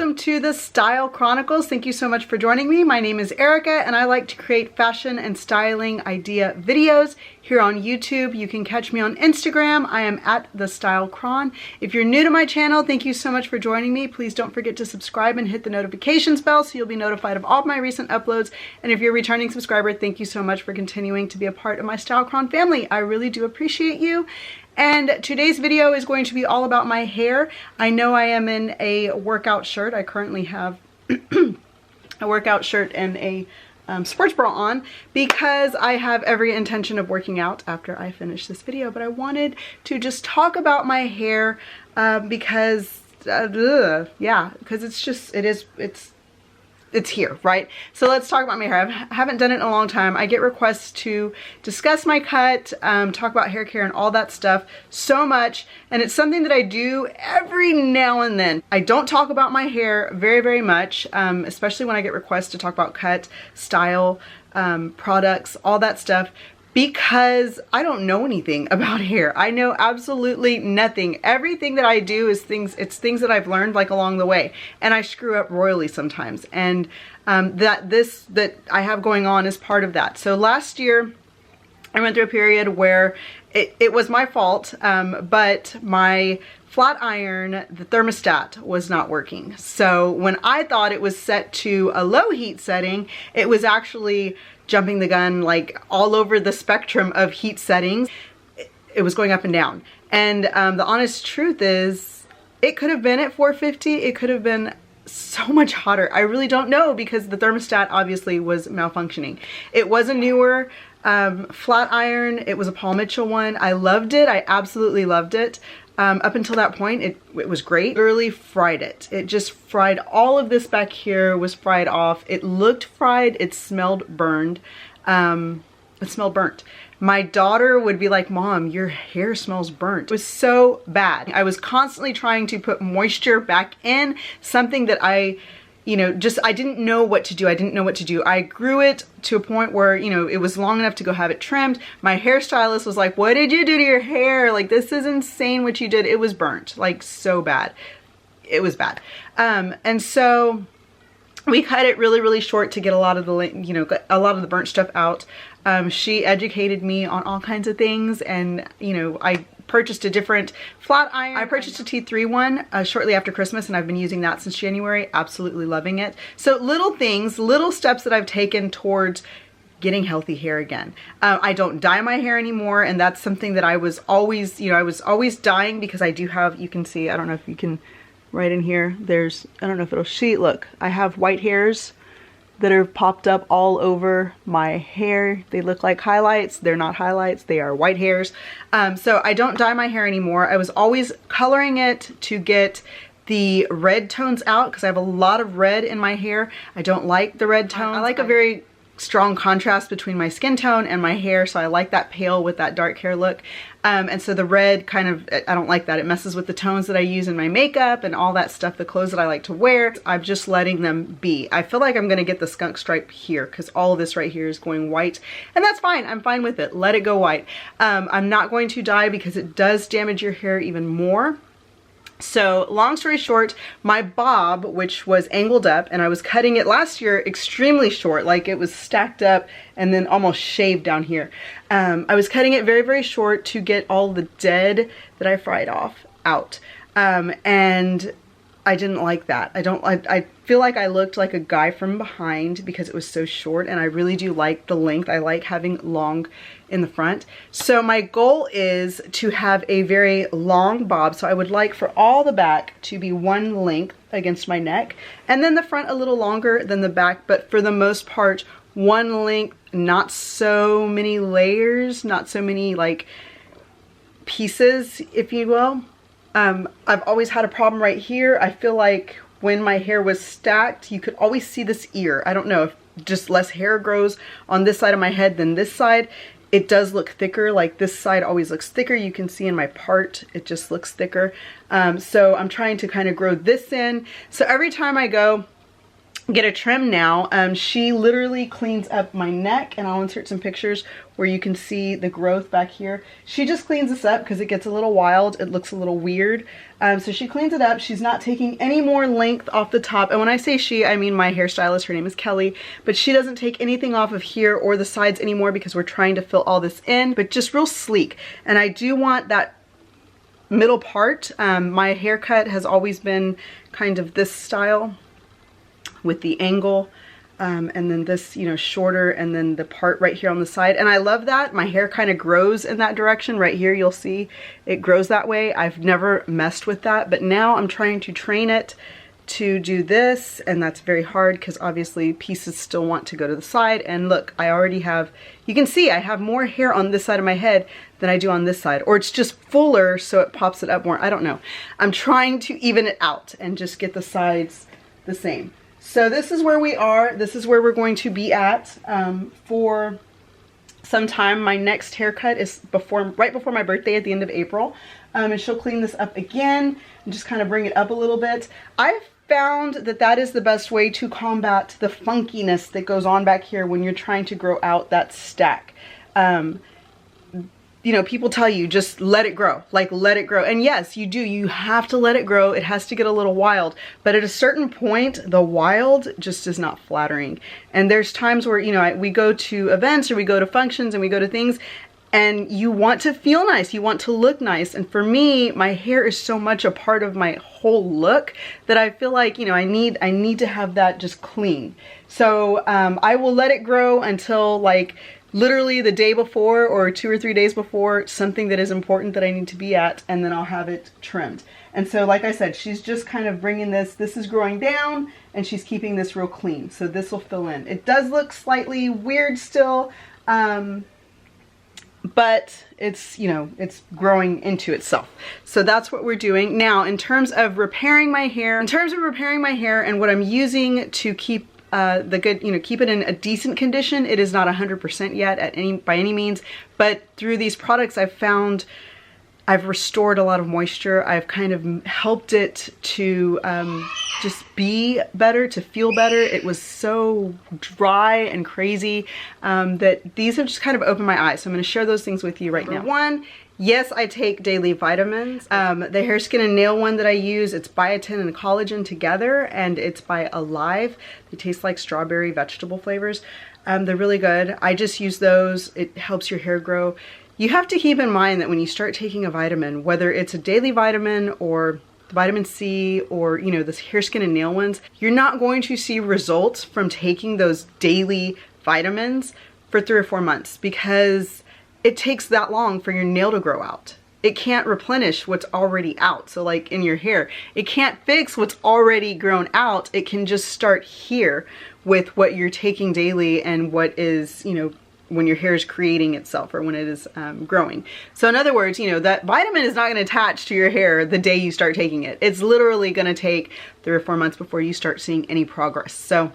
welcome to the Style Chronicles. Thank you so much for joining me. My name is Erica and I like to create fashion and styling idea videos here on YouTube. You can catch me on Instagram. I am at the Style Chron. If you're new to my channel, thank you so much for joining me. Please don't forget to subscribe and hit the notifications bell so you'll be notified of all of my recent uploads. And if you're a returning subscriber, thank you so much for continuing to be a part of my Style Chron family. I really do appreciate you. And today's video is going to be all about my hair. I know I am in a workout shirt. I currently have a workout shirt and a sports bra on because I have every intention of working out after I finish this video. But I wanted to just talk about my hair because, it's here, right? So let's talk about my hair. I haven't done it in a long time. I get requests to discuss my cut, talk about hair care and all that stuff so much. And it's something that I do every now and then. I don't talk about my hair very, very much, especially when I get requests to talk about cut, style, products, all that stuff, because I don't know anything about hair. I know absolutely nothing. Everything that I do is things that I've learned like along the way, and I screw up royally sometimes. And that I have going on is part of that. So last year I went through a period where it was my fault, but my flat iron, the thermostat, was not working. So when I thought it was set to a low heat setting, it was actually jumping the gun like all over the spectrum of heat settings. It was going up and down. And the honest truth is, it could have been at 450. It could have been so much hotter. I really don't know because the thermostat obviously was malfunctioning. It was a newer flat iron. It was a Paul Mitchell one. I loved it. I absolutely loved it. Up until that point, it was great. Literally fried it. It just fried all of this back here, was fried off. It looked fried. It smelled burned. It smelled burnt. My daughter would be like, "Mom, your hair smells burnt." It was so bad. I was constantly trying to put moisture back in, something that I didn't know what to do. I didn't know what to do. I grew it to a point where, it was long enough to go have it trimmed. My hairstylist was like, "What did you do to your hair? Like, this is insane what you did." It was burnt, like so bad. It was bad. And so we cut it really, really short to get a lot of the burnt stuff out. She educated me on all kinds of things, and, I purchased a different flat iron. I purchased a T3 one shortly after Christmas, and I've been using that since January. Absolutely loving it. So little things, little steps that I've taken towards getting healthy hair again. I don't dye my hair anymore, and that's something that I was always, I was always dyeing because I do have, you can see, I don't know if you can, right in here, I don't know if it'll see, look, I have white hairs that are popped up all over my hair. They look like highlights. They're not highlights, they are white hairs. So I don't dye my hair anymore. I was always coloring it to get the red tones out because I have a lot of red in my hair. I don't like the red tones. I like a very strong contrast between my skin tone and my hair, so I like that pale with that dark hair look. And so the red kind of, I don't like that. It messes with the tones that I use in my makeup and all that stuff, the clothes that I like to wear. I'm just letting them be. I feel like I'm gonna get the skunk stripe here because all of this right here is going white, and that's fine. I'm fine with it. Let it go white. I'm not going to dye because it does damage your hair even more. So long story short, my bob, which was angled up, and I was cutting it last year extremely short, like it was stacked up and then almost shaved down here. I was cutting it very, very short to get all the dead that I fried off out. And I didn't like that. I feel like I looked like a guy from behind because it was so short, and I really do like the length. I like having long in the front. So my goal is to have a very long bob. So I would like for all the back to be one length against my neck, and then the front a little longer than the back, but for the most part, one length, not so many layers, not so many like pieces, if you will. I've always had a problem right here. I feel like when my hair was stacked, you could always see this ear. I don't know if just less hair grows on this side of my head than this side. It does look thicker, like this side always looks thicker. You can see in my part, it just looks thicker. So I'm trying to kind of grow this in. So every time I go get a trim now, she literally cleans up my neck, and I'll insert some pictures where you can see the growth back here. She just cleans this up because it gets a little wild. It looks a little weird. So she cleans it up. She's not taking any more length off the top. And when I say she, I mean my hairstylist. Her name is Kelly. But she doesn't take anything off of here or the sides anymore because we're trying to fill all this in. But just real sleek. And I do want that middle part. My haircut has always been kind of this style with the angle. And then this, you know, shorter, and then the part right here on the side. And I love that. My hair kind of grows in that direction. Right here, you'll see it grows that way. I've never messed with that, but now I'm trying to train it to do this, and that's very hard because obviously pieces still want to go to the side. And look, I already have, you can see I have more hair on this side of my head than I do on this side, or it's just fuller so it pops it up more. I don't know. I'm trying to even it out and just get the sides the same. So this is where we are. This is where we're going to be at for some time. My next haircut is right before my birthday at the end of April. And she'll clean this up again and just kind of bring it up a little bit. I've found that that is the best way to combat the funkiness that goes on back here when you're trying to grow out that stack. You know, people tell you just let it grow, like let it grow. And yes, you do. You have to let it grow. It has to get a little wild. But at a certain point, the wild just is not flattering. And there's times where, you know, we go to events or we go to functions and we go to things and you want to feel nice. You want to look nice. And for me, my hair is so much a part of my whole look that I feel like, you know, I need to have that just clean. So I will let it grow until like literally the day before or 2 or 3 days before something that is important that I need to be at, and then I'll have it trimmed. And so like I said, she's just kind of bringing this is growing down and she's keeping this real clean. So this will fill in. It does look slightly weird still, but it's, you know, it's growing into itself. So that's what we're doing. Now, in terms of repairing my hair and what I'm using to keep the good, you know, keep it in a decent condition. It is not 100% yet by any means, but through these products I've found I've restored a lot of moisture. I've kind of helped it to just be better, to feel better. It was so dry and crazy that these have just kind of opened my eyes. So I'm going to share those things with you right now. One, yes, I take daily vitamins. The hair, skin, and nail one that I use, it's biotin and collagen together, and it's by Alive. They taste like strawberry vegetable flavors. They're really good. I just use those. It helps your hair grow. You have to keep in mind that when you start taking a vitamin, whether it's a daily vitamin or vitamin C or, you know, this hair, skin, and nail ones, you're not going to see results from taking those daily vitamins for 3 or 4 months because it takes that long for your nail to grow out. It can't replenish what's already out. So like in your hair, it can't fix what's already grown out. It can just start here with what you're taking daily and what is, you know, when your hair is creating itself or when it is growing. So in other words, you know, that vitamin is not going to attach to your hair the day you start taking it. It's literally going to take 3 or 4 months before you start seeing any progress. So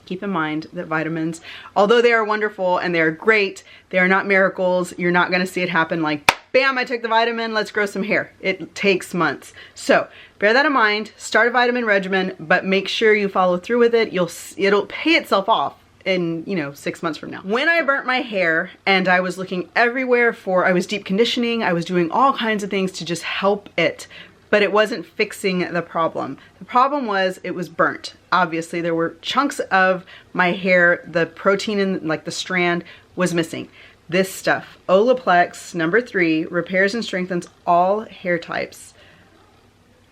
keep in mind that vitamins, although they are wonderful and they are great, they are not miracles. You're not going to see it happen like, bam, I took the vitamin, let's grow some hair. It takes months. So bear that in mind, start a vitamin regimen, but make sure you follow through with it. It'll pay itself off in, you know, 6 months from now. When I burnt my hair and I was looking everywhere I was deep conditioning, I was doing all kinds of things to just help it, but it wasn't fixing the problem. The problem was it was burnt. Obviously there were chunks of my hair, the protein in like the strand was missing. This stuff, Olaplex #3, repairs and strengthens all hair types.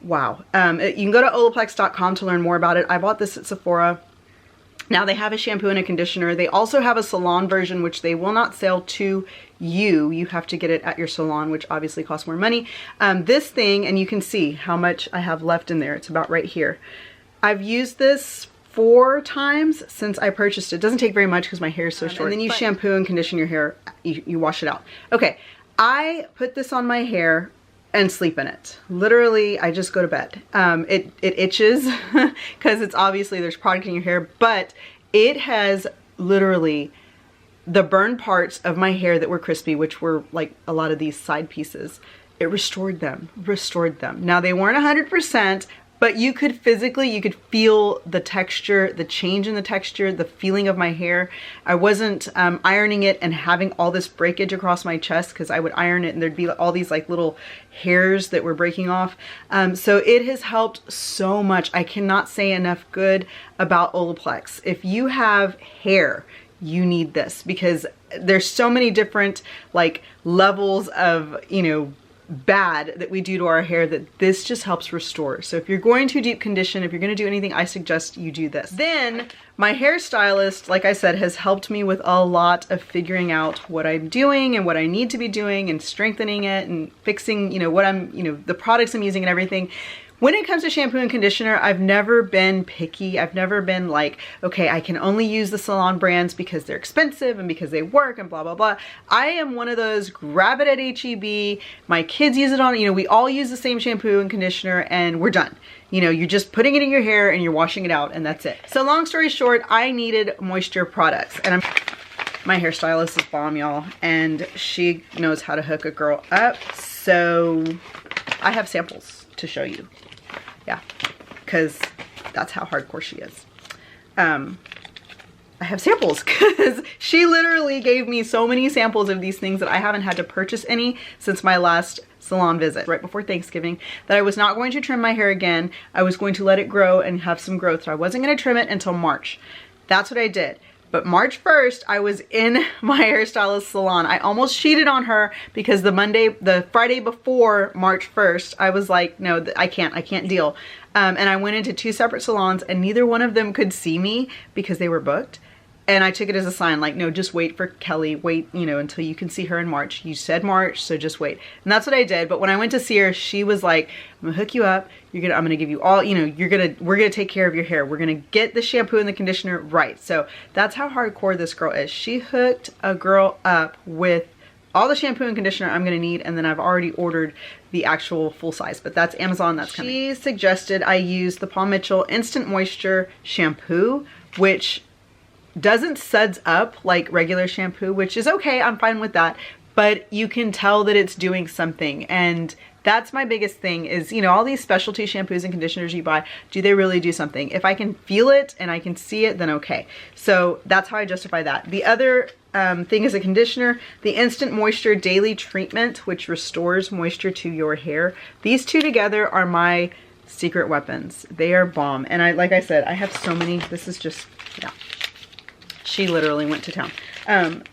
Wow. You can go to olaplex.com to learn more about it. I bought this at Sephora. Now they have a shampoo and a conditioner. They also have a salon version, which they will not sell to you. You have to get it at your salon, which obviously costs more money. This thing, and you can see how much I have left in there. It's about right here. I've used this 4 times since I purchased it. It doesn't take very much because my hair is so short. And then you shampoo and condition your hair. You wash it out. Okay, I put this on my hair and sleep in it. Literally, I just go to bed. It itches because it's obviously there's product in your hair, but it has literally the burned parts of my hair that were crispy, which were like a lot of these side pieces. It restored them. Now they weren't 100%, but you could physically, you could feel the texture, the change in the texture, the feeling of my hair. I wasn't ironing it and having all this breakage across my chest, because I would iron it and there'd be all these like little hairs that were breaking off. So it has helped so much. I cannot say enough good about Olaplex. If you have hair, you need this, because there's so many different like levels of, you know, bad that we do to our hair that this just helps restore. So if you're going to deep condition, if you're going to do anything, I suggest you do this. Then my hairstylist, like I said, has helped me with a lot of figuring out what I'm doing and what I need to be doing and strengthening it and fixing, you know, what I'm, you know, the products I'm using and everything. When it comes to shampoo and conditioner, I've never been picky. I've never been like, okay, I can only use the salon brands because they're expensive and because they work and blah, blah, blah. I am one of those, grab it at H-E-B. My kids use it on, you know, we all use the same shampoo and conditioner and we're done. You know, you're just putting it in your hair and you're washing it out and that's it. So long story short, I needed moisture products, and my hairstylist is bomb, y'all, and she knows how to hook a girl up. So I have samples to show you. Yeah, because that's how hardcore she is. I have samples because she literally gave me so many samples of these things that I haven't had to purchase any since my last salon visit right before Thanksgiving, that I was not going to trim my hair again. I was going to let it grow and have some growth. So I wasn't going to trim it until March. That's what I did. But March 1st, I was in my hairstylist salon. I almost cheated on her because the Friday before March 1st, I was like, no, I can't deal. And I went into 2 separate salons and neither one of them could see me because they were booked. And I took it as a sign, like, no, just wait for Kelly, wait, you know, until you can see her in March. You said March, so just wait. And that's what I did. But when I went to see her, she was like, I'm gonna hook you up. I'm gonna give you all, you know, we're gonna take care of your hair. We're gonna get the shampoo and the conditioner right. So that's how hardcore this girl is. She hooked a girl up with all the shampoo and conditioner I'm gonna need, and then I've already ordered the actual full size, but that's Amazon, that's coming. She suggested I use the Paul Mitchell Instant Moisture Shampoo, which doesn't suds up like regular shampoo, which is okay, I'm fine with that, but you can tell that it's doing something. And that's my biggest thing is, you know, all these specialty shampoos and conditioners you buy, do they really do something? If I can feel it and I can see it, then okay. So that's how I justify that. The other thing is a conditioner, the Instant Moisture Daily Treatment, which restores moisture to your hair. These two together are my secret weapons. They are bomb. And like I said, I have so many. This is just, yeah. She literally went to town.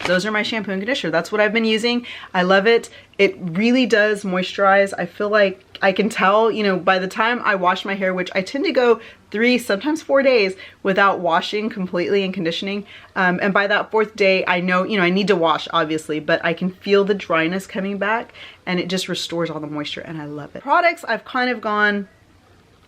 Those are my shampoo and conditioner. That's what I've been using. I love it. It really does moisturize. I feel like I can tell, you know, by the time I wash my hair, which I tend to go 3, sometimes 4 days without washing completely and conditioning. And by that 4th day, I know, you know, I need to wash obviously, but I can feel the dryness coming back and it just restores all the moisture and I love it. Products I've kind of gone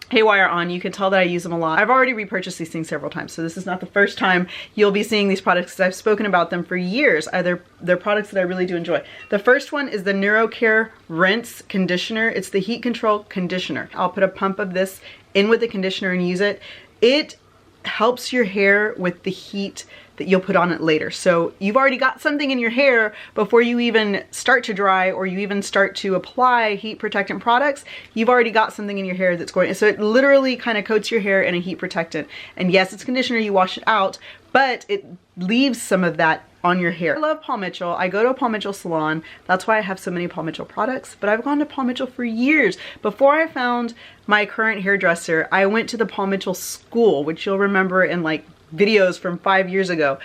haywire on. You can tell that I use them a lot. I've already repurchased these things several times, so this is not the first time you'll be seeing these products because I've spoken about them for years. They're products that I really do enjoy. The first one is the NeuroCare Rinse Conditioner. It's the heat control conditioner. I'll put a pump of this in with the conditioner and use it. It helps your hair with the heat that you'll put on it later. So you've already got something in your hair before you even start to dry or you even start to apply heat protectant products. You've already got something in your hair that's going, so it literally kind of coats your hair in a heat protectant. And yes, it's conditioner, you wash it out, but it leaves some of that on your hair. I love Paul Mitchell. I go to a Paul Mitchell salon. That's why I have so many Paul Mitchell products, but I've gone to Paul Mitchell for years. Before I found my current hairdresser, I went to the Paul Mitchell school, which you'll remember in like videos from 5 years ago.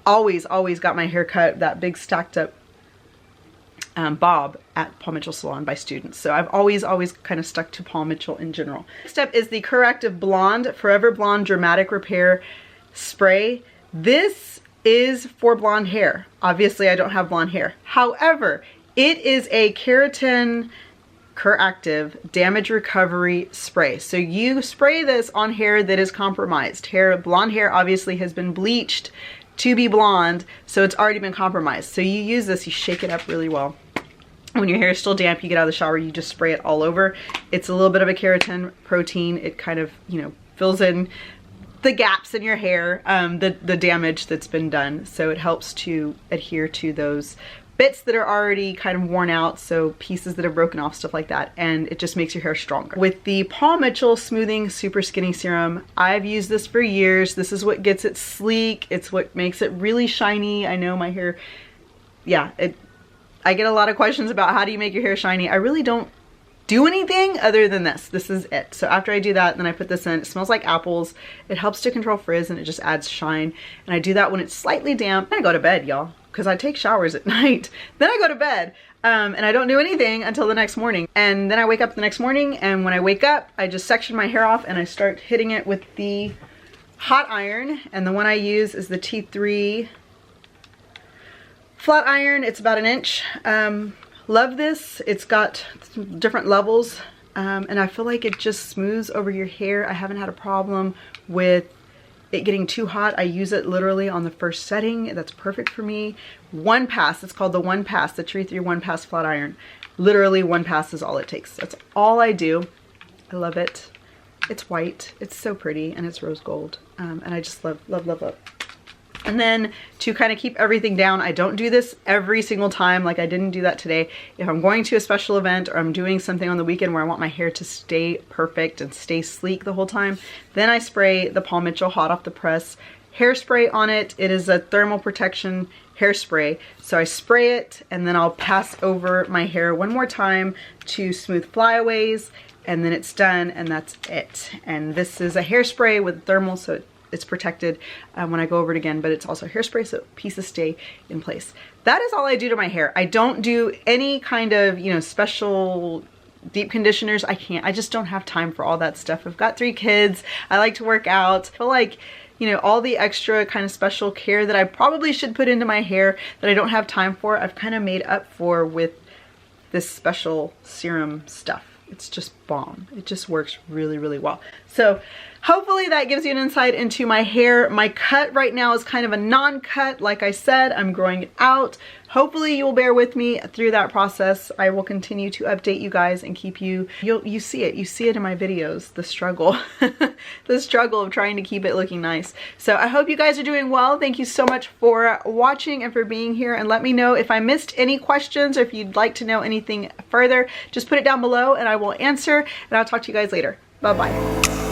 Always got my hair cut, that big stacked up bob at Paul Mitchell salon by students. So I've always kind of stuck to Paul Mitchell in general. Next up is the Curactive Blonde Forever Blonde Dramatic Repair Spray. This is for blonde hair. Obviously I don't have blonde hair. However, it is a keratin Curactive damage recovery spray. So you spray this on hair that is compromised. Blonde hair obviously has been bleached to be blonde, so it's already been compromised. So you use this, you shake it up really well. When your hair is still damp, you get out of the shower, you just spray it all over. It's a little bit of a keratin protein. It kind of, you know, fills in the gaps in your hair, the damage that's been done. So it helps to adhere to those bits that are already kind of worn out, so pieces that have broken off, stuff like that, and it just makes your hair stronger. With the Paul Mitchell Smoothing Super Skinny Serum, I've used this for years. This is what gets it sleek. It's what makes it really shiny. I know my hair, yeah, I get a lot of questions about how do you make your hair shiny. I really don't do anything other than this. This is it. So after I do that, then I put this in. It smells like apples. It helps to control frizz and it just adds shine. And I do that when it's slightly damp. Then I go to bed, y'all, because I take showers at night. Then I go to bed and I don't do anything until the next morning. And then I wake up the next morning, and when I wake up, I just section my hair off and I start hitting it with the hot iron. And the one I use is the T3 flat iron. It's about 1 inch. Love this. It's got different levels and I feel like it just smooths over your hair. I haven't had a problem with it getting too hot. I use it literally on the first setting. That's perfect for me. One pass. It's called the One Pass, the T3 One Pass flat iron. Literally one pass is all it takes. That's all I do. I love it. It's white. It's so pretty, and it's rose gold. And I just love, love, love, love. And then to kind of keep everything down, I don't do this every single time, like I didn't do that today. If I'm going to a special event or I'm doing something on the weekend where I want my hair to stay perfect and stay sleek the whole time, then I spray the Paul Mitchell hot off the press hairspray on it. It is a thermal protection hairspray. So I spray it and then I'll pass over my hair one more time to smooth flyaways, and then it's done, and that's it. And this is a hairspray with thermal, so it's protected when I go over it again, but it's also hairspray, so pieces stay in place. That is all I do to my hair. I don't do any kind of, you know, special deep conditioners. I just don't have time for all that stuff. I've got 3 kids. I like to work out. I feel like, you know, all the extra kind of special care that I probably should put into my hair that I don't have time for, I've kind of made up for with this special serum stuff. It's just bomb. It just works really, really well. So hopefully that gives you an insight into my hair. My cut right now is kind of a non-cut. Like I said, I'm growing it out. Hopefully you'll bear with me through that process. I will continue to update you guys and keep you, you see it in my videos, the struggle, the struggle of trying to keep it looking nice. So I hope you guys are doing well. Thank you so much for watching and for being here, and let me know if I missed any questions or if you'd like to know anything further. Just put it down below and I will answer, and I'll talk to you guys later. Bye-bye.